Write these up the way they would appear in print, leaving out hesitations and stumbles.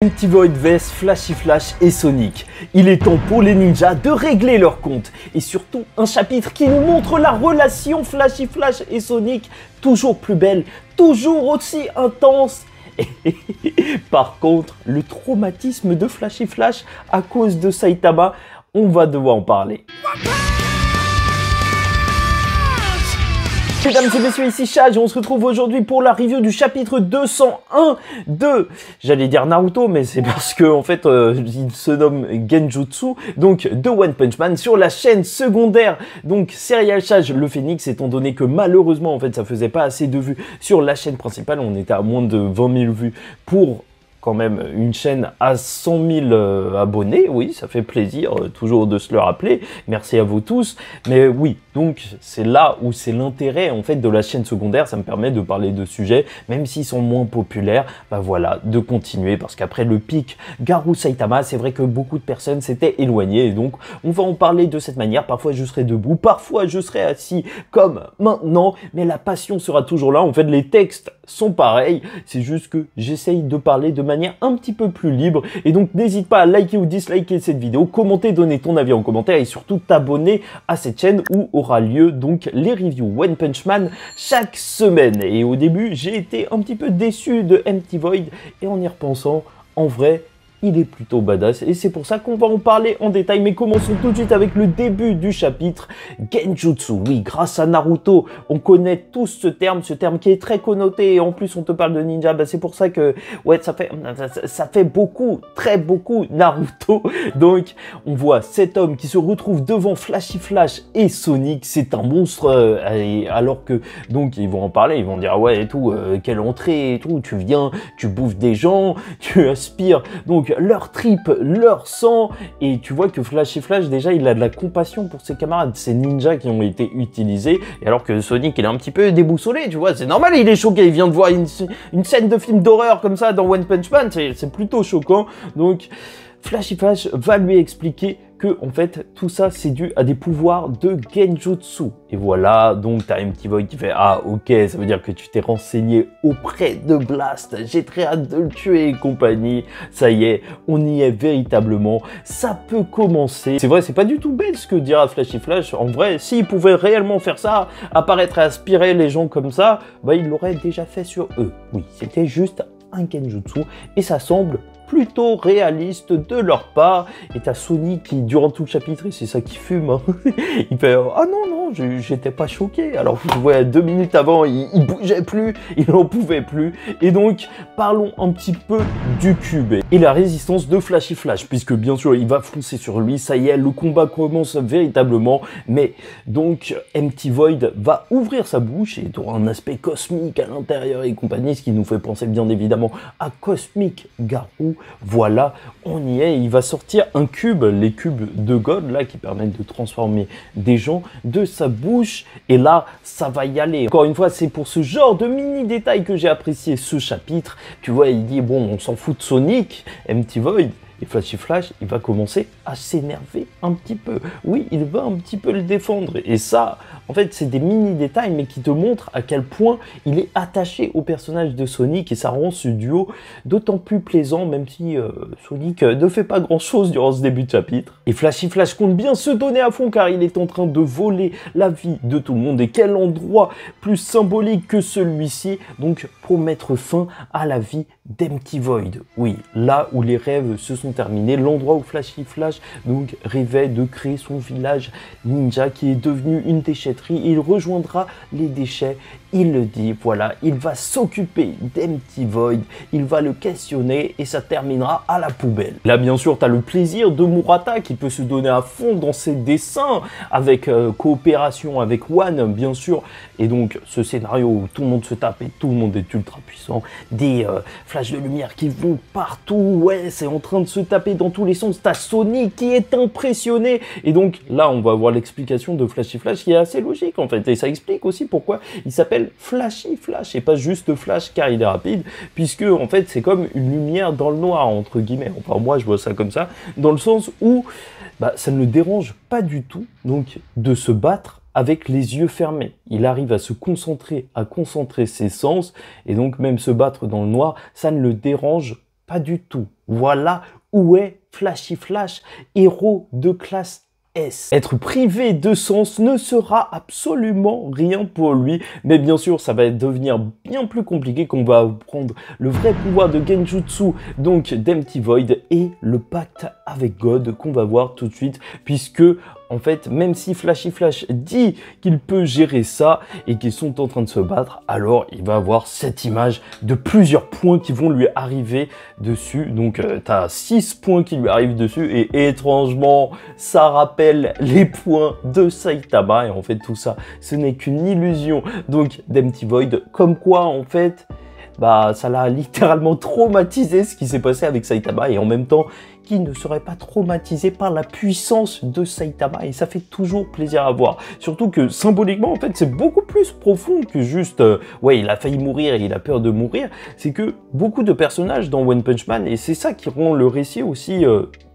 Empty Void vs Flashy Flash et Sonic. Il est temps pour les ninjas de régler leur compte. Et surtout, un chapitre qui nous montre la relation Flashy Flash et Sonic toujours plus belle, toujours aussi intense. Par contre, le traumatisme de Flashy Flash à cause de Saitama, on va devoir en parler. Mesdames et messieurs, ici Chad et on se retrouve aujourd'hui pour la review du chapitre 201 de, j'allais dire Naruto, mais c'est parce que en fait il se nomme Genjutsu, donc de One Punch Man sur la chaîne secondaire, donc Serial Chad le Phoenix, étant donné que malheureusement en fait ça faisait pas assez de vues sur la chaîne principale, on était à moins de 20 000 vues pour quand même une chaîne à 100 000 abonnés, oui, ça fait plaisir toujours de se le rappeler, merci à vous tous, mais oui, donc c'est là où c'est l'intérêt en fait de la chaîne secondaire, ça me permet de parler de sujets, même s'ils sont moins populaires, bah voilà, de continuer, parce qu'après le pic Garou Saitama, c'est vrai que beaucoup de personnes s'étaient éloignées, et donc on va en parler de cette manière, parfois je serai debout, parfois je serai assis comme maintenant, mais la passion sera toujours là, en fait les textes sont pareils, c'est juste que j'essaye de parler de manière un petit peu plus libre, et donc n'hésite pas à liker ou disliker cette vidéo, commenter, donner ton avis en commentaire, et surtout t'abonner à cette chaîne où aura lieu donc les reviews One Punch Man chaque semaine. Et au début j'ai été un petit peu déçu de Empty Void, et en y repensant, en vrai il est plutôt badass et c'est pour ça qu'on va en parler en détail. Mais commençons tout de suite avec le début du chapitre. Genjutsu, oui, grâce à Naruto, on connaît tous ce terme qui est très connoté, et en plus on te parle de ninja, bah c'est pour ça que, ouais, ça fait beaucoup, très beaucoup Naruto. Donc, on voit cet homme qui se retrouve devant Flashy Flash et Sonic, c'est un monstre, alors que, donc, ils vont en parler, ils vont dire, ah ouais, et tout, quelle entrée, et tout, tu viens, tu bouffes des gens, tu aspires, donc, leur trip, leur sang, et tu vois que Flashy Flash déjà il a de la compassion pour ses camarades, ces ninjas qui ont été utilisés, et alors que Sonic il est un petit peu déboussolé, tu vois, c'est normal, il est choqué, il vient de voir une scène de film d'horreur comme ça dans One Punch Man, c'est plutôt choquant. Donc Flashy Flash va lui expliquer que en fait tout ça c'est dû à des pouvoirs de Genjutsu. Et voilà, donc t'as Empty Void qui fait ah ok, ça veut dire que tu t'es renseigné auprès de Blast, j'ai très hâte de le tuer et compagnie. Ça y est, on y est véritablement, ça peut commencer. C'est vrai, c'est pas du tout bête ce que dira Flashy Flash. En vrai, s'il pouvait réellement faire ça, apparaître et aspirer les gens comme ça, bah il l'aurait déjà fait sur eux. Oui, c'était juste un Genjutsu et ça semble plutôt réaliste de leur part. Et t'as Sonic qui, durant tout le chapitre, et c'est ça qui fume, hein, il fait ah non, j'étais pas choqué. Alors vous voyez, 2 minutes avant, il bougeait plus, il n'en pouvait plus. Et donc, parlons un petit peu du cube et la résistance de Flashy Flash, puisque bien sûr, il va foncer sur lui. Ça y est, le combat commence véritablement. Mais donc, Empty Void va ouvrir sa bouche et il aura un aspect cosmique à l'intérieur et compagnie, ce qui nous fait penser bien évidemment à Cosmic Garou. Voilà, on y est, il va sortir un cube, les cubes de God, là, qui permettent de transformer des gens de sa bouche, et là, ça va y aller. Encore une fois, c'est pour ce genre de mini détails que j'ai apprécié ce chapitre. Tu vois, il dit, bon, on s'en fout de Sonic, Empty Void, et Flashy Flash, il va commencer à s'énerver un petit peu. Oui, il va un petit peu le défendre. Et ça, en fait, c'est des mini détails, mais qui te montrent à quel point il est attaché au personnage de Sonic. Et ça rend ce duo d'autant plus plaisant, même si Sonic ne fait pas grand-chose durant ce début de chapitre. Et Flashy Flash compte bien se donner à fond, car il est en train de voler la vie de tout le monde. Et quel endroit plus symbolique que celui-ci, donc, pour mettre fin à la vie d'Empty Void. Oui, là où les rêves se sont terminés, l'endroit où Flashy Flash donc rêvait de créer son village ninja qui est devenu une déchetterie. Il rejoindra les déchets, il le dit, voilà, il va s'occuper d'Empty Void, il va le questionner et ça terminera à la poubelle. Là bien sûr tu as le plaisir de Murata qui peut se donner à fond dans ses dessins avec coopération avec One bien sûr, et donc ce scénario où tout le monde se tape et tout le monde est ultra puissant, des flashs de lumière qui vont partout, ouais, c'est en train de se taper dans tous les sens, t'as Sonic qui est impressionné, et donc là on va voir l'explication de Flashy Flash qui est assez logique en fait, et ça explique aussi pourquoi il s'appelle Flashy Flash et pas juste Flash car il est rapide, puisque en fait c'est comme une lumière dans le noir entre guillemets, enfin moi je vois ça comme ça, dans le sens où bah, ça ne le dérange pas du tout donc de se battre avec les yeux fermés. Il arrive à se concentrer, à concentrer ses sens, et donc même se battre dans le noir, ça ne le dérange Pas du tout. Voilà où est Flashy Flash, héros de classe S. Être privé de sens ne sera absolument rien pour lui, mais bien sûr ça va devenir bien plus compliqué quand on va prendre le vrai pouvoir de Genjutsu, donc d'Empty Void, et le pacte avec God qu'on va voir tout de suite, puisque en fait, même si Flashy Flash dit qu'il peut gérer ça et qu'ils sont en train de se battre, alors il va avoir cette image de plusieurs points qui vont lui arriver dessus. Donc, tu as 6 points qui lui arrivent dessus et étrangement, ça rappelle les points de Saitama. Et en fait, tout ça, ce n'est qu'une illusion. Donc, d'Empty Void, comme quoi, en fait, bah, ça l'a littéralement traumatisé ce qui s'est passé avec Saitama, et en même temps, qui ne serait pas traumatisé par la puissance de Saitama, et ça fait toujours plaisir à voir. Surtout que symboliquement, en fait, c'est beaucoup plus profond que juste ouais, il a failli mourir et il a peur de mourir. C'est que beaucoup de personnages dans One Punch Man, et c'est ça qui rend le récit aussi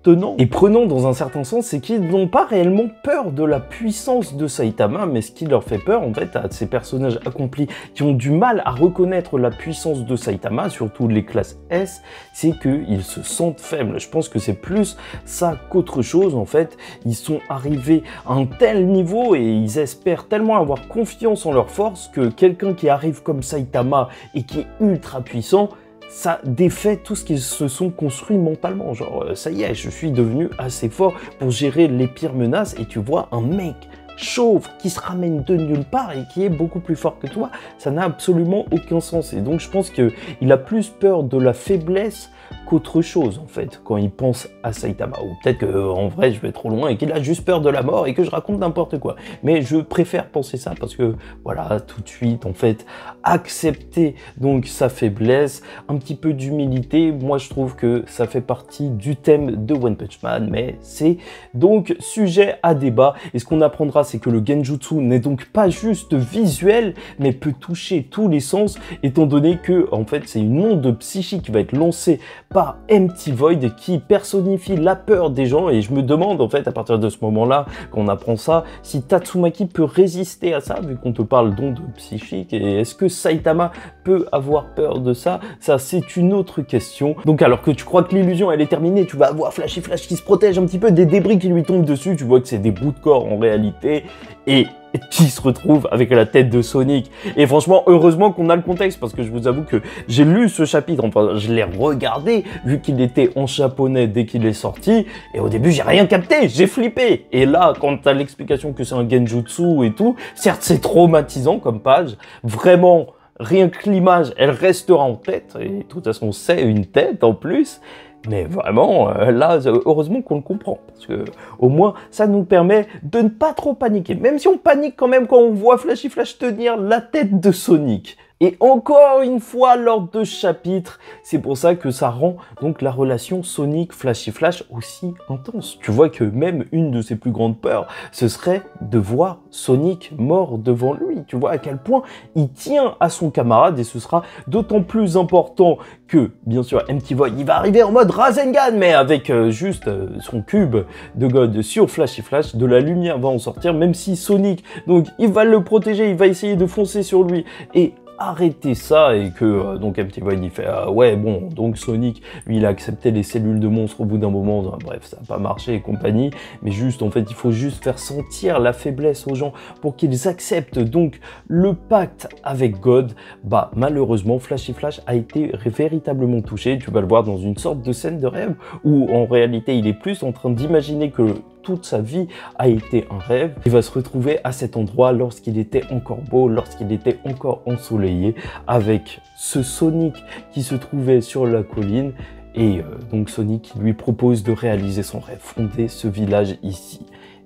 tenant et prenant dans un certain sens, c'est qu'ils n'ont pas réellement peur de la puissance de Saitama, mais ce qui leur fait peur en fait à ces personnages accomplis qui ont du mal à reconnaître la puissance de Saitama, surtout les classes S, c'est qu'ils se sentent faibles. Je pense que c'est plus ça qu'autre chose en fait. Ils sont arrivés à un tel niveau et ils espèrent tellement avoir confiance en leur force que quelqu'un qui arrive comme Saitama et qui est ultra puissant, ça défait tout ce qu'ils se sont construits mentalement. Genre, ça y est, je suis devenu assez fort pour gérer les pires menaces. Et tu vois un mec chauve qui se ramène de nulle part et qui est beaucoup plus fort que toi, ça n'a absolument aucun sens. Et donc, je pense qu'il a plus peur de la faiblesse qu'autre chose, en fait, quand il pense à Saitama. Ou peut-être qu'en vrai, je vais trop loin et qu'il a juste peur de la mort et que je raconte n'importe quoi. Mais je préfère penser ça parce que, voilà, tout de suite, en fait, accepter donc sa faiblesse, un petit peu d'humilité, moi, je trouve que ça fait partie du thème de One Punch Man, mais c'est donc sujet à débat. Et ce qu'on apprendra, c'est que le Genjutsu n'est donc pas juste visuel, mais peut toucher tous les sens, étant donné que, en fait, c'est une onde psychique qui va être lancée par Empty Void qui personnifie la peur des gens. Et je me demande, en fait, à partir de ce moment-là, quand on apprend ça, si Tatsumaki peut résister à ça, vu qu'on te parle d'onde psychique, et est-ce que Saitama peut avoir peur de ça? Ça, c'est une autre question. Donc, alors que tu crois que l'illusion, elle est terminée, tu vas avoir Flashy Flash qui se protège un petit peu des débris qui lui tombent dessus, tu vois que c'est des bouts de corps en réalité, et qui se retrouve avec la tête de Sonic. Et franchement, heureusement qu'on a le contexte, parce que je vous avoue que j'ai lu ce chapitre, enfin, je l'ai regardé, vu qu'il était en japonais dès qu'il est sorti, et au début, j'ai rien capté, j'ai flippé. Et là, quand t'as l'explication que c'est un genjutsu et tout, certes, c'est traumatisant comme page, vraiment, rien que l'image, elle restera en tête, et de toute façon, c'est une tête en plus. Mais vraiment, là, heureusement qu'on le comprend, parce que au moins, ça nous permet de ne pas trop paniquer. Même si on panique quand même quand on voit Flashy Flash tenir la tête de Sonic. Et encore une fois, lors de ce chapitre, c'est pour ça que ça rend donc la relation Sonic-Flashy Flash aussi intense. Tu vois que même une de ses plus grandes peurs, ce serait de voir Sonic mort devant lui. Tu vois à quel point il tient à son camarade, et ce sera d'autant plus important que, bien sûr, Empty Void, il va arriver en mode Rasengan, mais avec juste son cube de God sur Flashy Flash, de la lumière va en sortir, même si Sonic, donc il va le protéger, il va essayer de foncer sur lui, et arrêter ça, et que donc Empty Void il fait ouais bon, donc Sonic lui il a accepté les cellules de monstres au bout d'un moment, bref ça n'a pas marché et compagnie, mais juste en fait il faut juste faire sentir la faiblesse aux gens pour qu'ils acceptent donc le pacte avec God. Bah malheureusement Flashy Flash a été véritablement touché, tu vas le voir dans une sorte de scène de rêve où en réalité il est plus en train d'imaginer que toute sa vie a été un rêve. Il va se retrouver à cet endroit lorsqu'il était encore beau, lorsqu'il était encore ensoleillé, avec ce Sonic qui se trouvait sur la colline, et donc Sonic lui propose de réaliser son rêve, fonder ce village ici.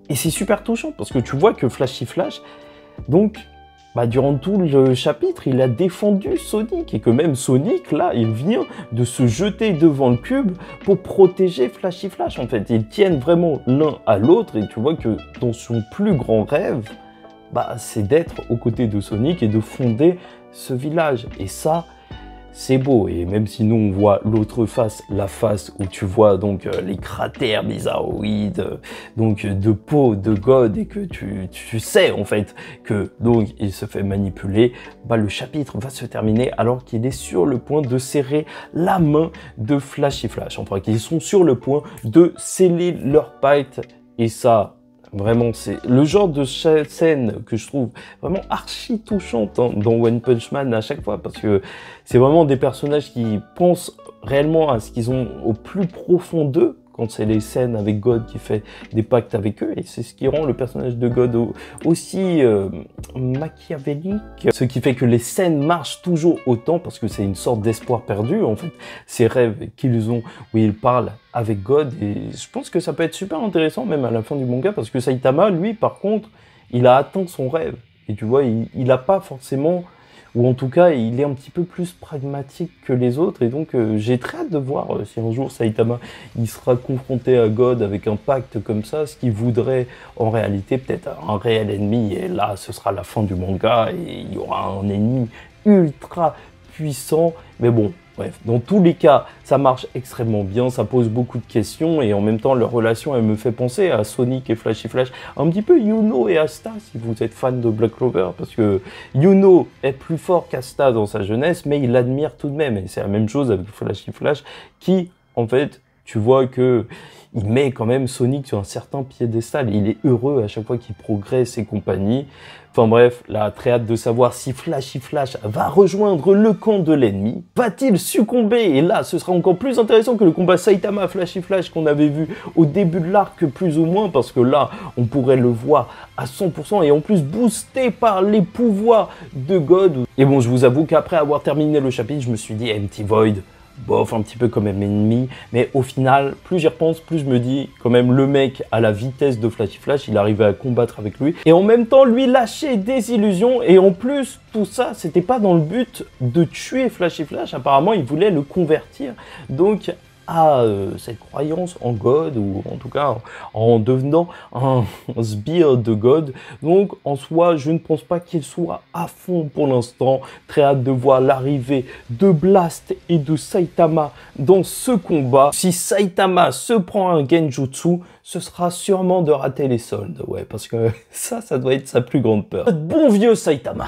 Et c'est super touchant parce que tu vois que Flashy Flash, donc bah, durant tout le chapitre, il a défendu Sonic, et que même Sonic, là, il vient de se jeter devant le cube pour protéger Flashy Flash, en fait. Ils tiennent vraiment l'un à l'autre, et tu vois que dans son plus grand rêve, bah, c'est d'être aux côtés de Sonic et de fonder ce village. Et ça, c'est beau. Et même si nous on voit l'autre face, la face où tu vois donc les cratères bizarroïdes, donc de peau de God, et que tu sais en fait que donc il se fait manipuler, bah le chapitre va se terminer alors qu'il est sur le point de serrer la main de Flashy Flash. Enfin, qu'ils sont sur le point de sceller leur pacte. Et ça, vraiment, c'est le genre de scène que je trouve vraiment archi touchante hein, dans One Punch Man à chaque fois, parce que c'est vraiment des personnages qui pensent réellement à ce qu'ils ont au plus profond d'eux, quand c'est les scènes avec God qui fait des pactes avec eux, et c'est ce qui rend le personnage de God aussi machiavélique, ce qui fait que les scènes marchent toujours autant, parce que c'est une sorte d'espoir perdu, en fait, ces rêves qu'ils ont, où ils parlent avec God, et je pense que ça peut être super intéressant, même à la fin du manga, parce que Saitama, lui, par contre, il a atteint son rêve, et tu vois, il a pas forcément... ou en tout cas, il est un petit peu plus pragmatique que les autres, et donc j'ai très hâte de voir si un jour Saitama il sera confronté à God avec un pacte comme ça, ce qu'il voudrait en réalité peut-être un réel ennemi, et là ce sera la fin du manga, et il y aura un ennemi ultra puissant, mais bon, bref, dans tous les cas, ça marche extrêmement bien, ça pose beaucoup de questions, et en même temps, leur relation, elle me fait penser à Sonic et Flashy Flash, un petit peu Yuno et Asta, si vous êtes fan de Black Clover, parce que Yuno est plus fort qu'Asta dans sa jeunesse, mais il l'admire tout de même, et c'est la même chose avec Flashy Flash, qui, en fait, tu vois que il met quand même Sonic sur un certain piédestal. Il est heureux à chaque fois qu'il progresse et compagnie. Enfin bref, là, très hâte de savoir si Flashy Flash va rejoindre le camp de l'ennemi. Va-t-il succomber? Et là, ce sera encore plus intéressant que le combat Saitama-Flashy Flash qu'on avait vu au début de l'arc, plus ou moins, parce que là, on pourrait le voir à 100% et en plus boosté par les pouvoirs de God. Et bon, je vous avoue qu'après avoir terminé le chapitre, je me suis dit, Empty Void, bof, un petit peu comme ennemi, mais au final, plus j'y repense, plus je me dis, quand même, le mec, à la vitesse de Flashy Flash, il arrivait à combattre avec lui, et en même temps, lui lâcher des illusions, et en plus, tout ça, c'était pas dans le but de tuer Flashy Flash, apparemment, il voulait le convertir, donc à cette croyance en God, ou en tout cas en devenant un sbire de God. Donc en soi, je ne pense pas qu'il soit à fond pour l'instant. Très hâte de voir l'arrivée de Blast et de Saitama dans ce combat. Si Saitama se prend un Genjutsu, ce sera sûrement de rater les soldes. Ouais, parce que ça doit être sa plus grande peur. Bon vieux Saitama.